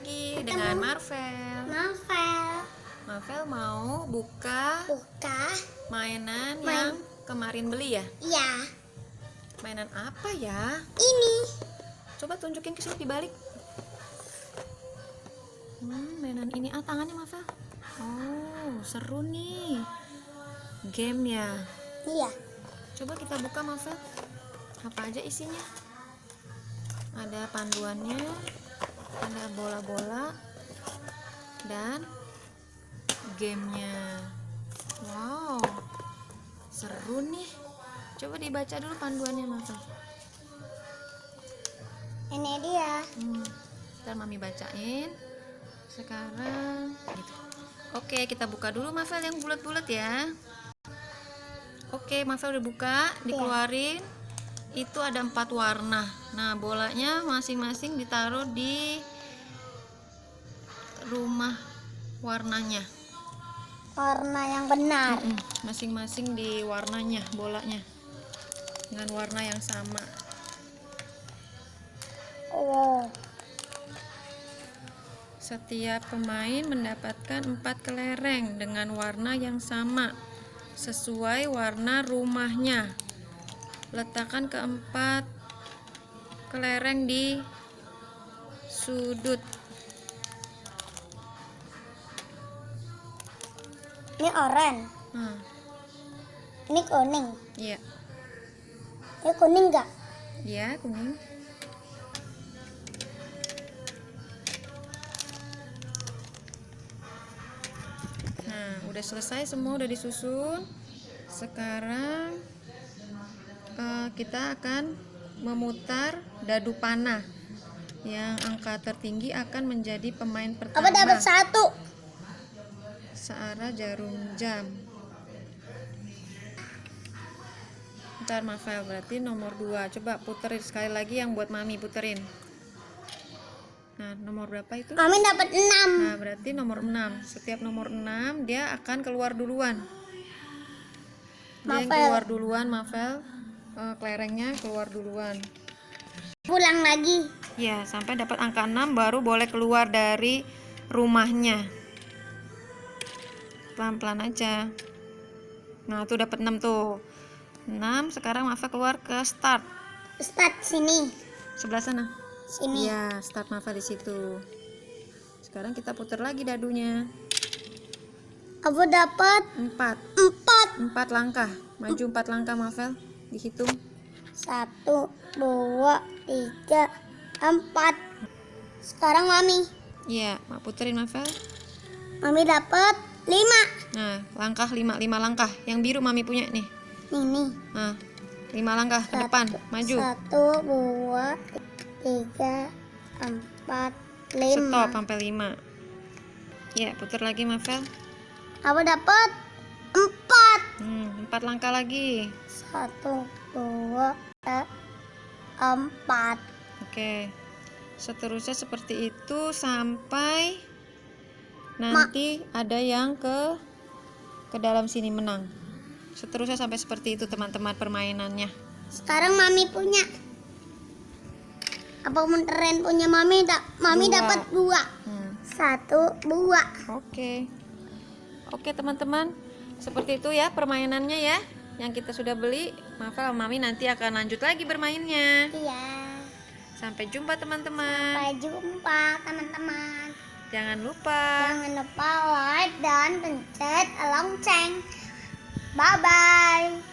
lagi dengan Marvel. Marvel mau buka mainan yang kemarin beli ya? Iya. Mainan apa ya? Ini. Coba tunjukin ke sini dibalik. Mainan ini tangannya Marvel. Oh, seru nih. Game ya? Iya. Coba kita buka Marvel. Apa aja isinya? Ada panduannya, ada bola-bola, dan gamenya. Wow, seru nih. Coba dibaca dulu panduannya Marvel. Ini dia. Ntar mami bacain. Sekarang gitu. Oke, kita buka dulu Marvel yang bulat-bulat ya. Oke, Marvel udah buka, dikeluarin. Itu ada 4 warna. Nah, bolanya masing-masing ditaruh di rumah warnanya. Warna yang benar. Masing-masing di warnanya, bolanya dengan warna yang sama. Wow. Setiap pemain mendapatkan 4 kelereng dengan warna yang sama sesuai warna rumahnya. Letakkan keempat kelereng di sudut. Ini oranye. Ini kuning. Iya. Ini kuning enggak? Iya, kuning. Nah, udah selesai semua, udah disusun. Sekarang kita akan memutar dadu panah. Yang angka tertinggi akan menjadi pemain pertama. Apa dapat 1? Searah jarum jam. Ntar Marvel berarti nomor 2. Coba puterin sekali lagi yang buat mami, puterin. Nah, nomor berapa itu? Mami dapat 6. Nah, berarti nomor 6. Setiap nomor 6 dia akan keluar duluan. Dia yang keluar duluan, Marvel. Kelerengnya keluar duluan. Pulang lagi. Ya, sampai dapat angka 6 baru boleh keluar dari rumahnya. Pelan-pelan aja. Nah, tuh dapat 6 tuh. 6, sekarang Marvel keluar ke start. Start sini. Sebelah sana. Sini. Iya, start Marvel di situ. Sekarang kita putar lagi dadunya. Aku dapat 4. 4 langkah. Maju 4 langkah Marvel. Dihitung. 1, 2, 3, 4. Sekarang Mami. Iya, mak puterin Marvel. Mami dapat 5. Nah, langkah 5 langkah. Yang biru mami punya nih. Nih. Nah, 5 langkah ke depan, maju. 1, 2, 3, 4, 5. Stop sampai 5. Ya, putar lagi Marvel. Aku dapat 4. 4 langkah lagi. 1, 2, 3, 4. Oke. Seterusnya seperti itu sampai nanti ada yang ke dalam sini menang. Seterusnya sampai seperti itu teman-teman permainannya. Sekarang Mami punya. Apa muterin punya Mami? Mami dapat 2. 1, 2. Oke teman-teman. Seperti itu ya permainannya ya. Yang kita sudah beli. Marvel sama Mami nanti akan lanjut lagi bermainnya. Iya. Sampai jumpa teman-teman. Sampai jumpa teman-teman. Jangan lupa like dan pencet lonceng. Bye bye.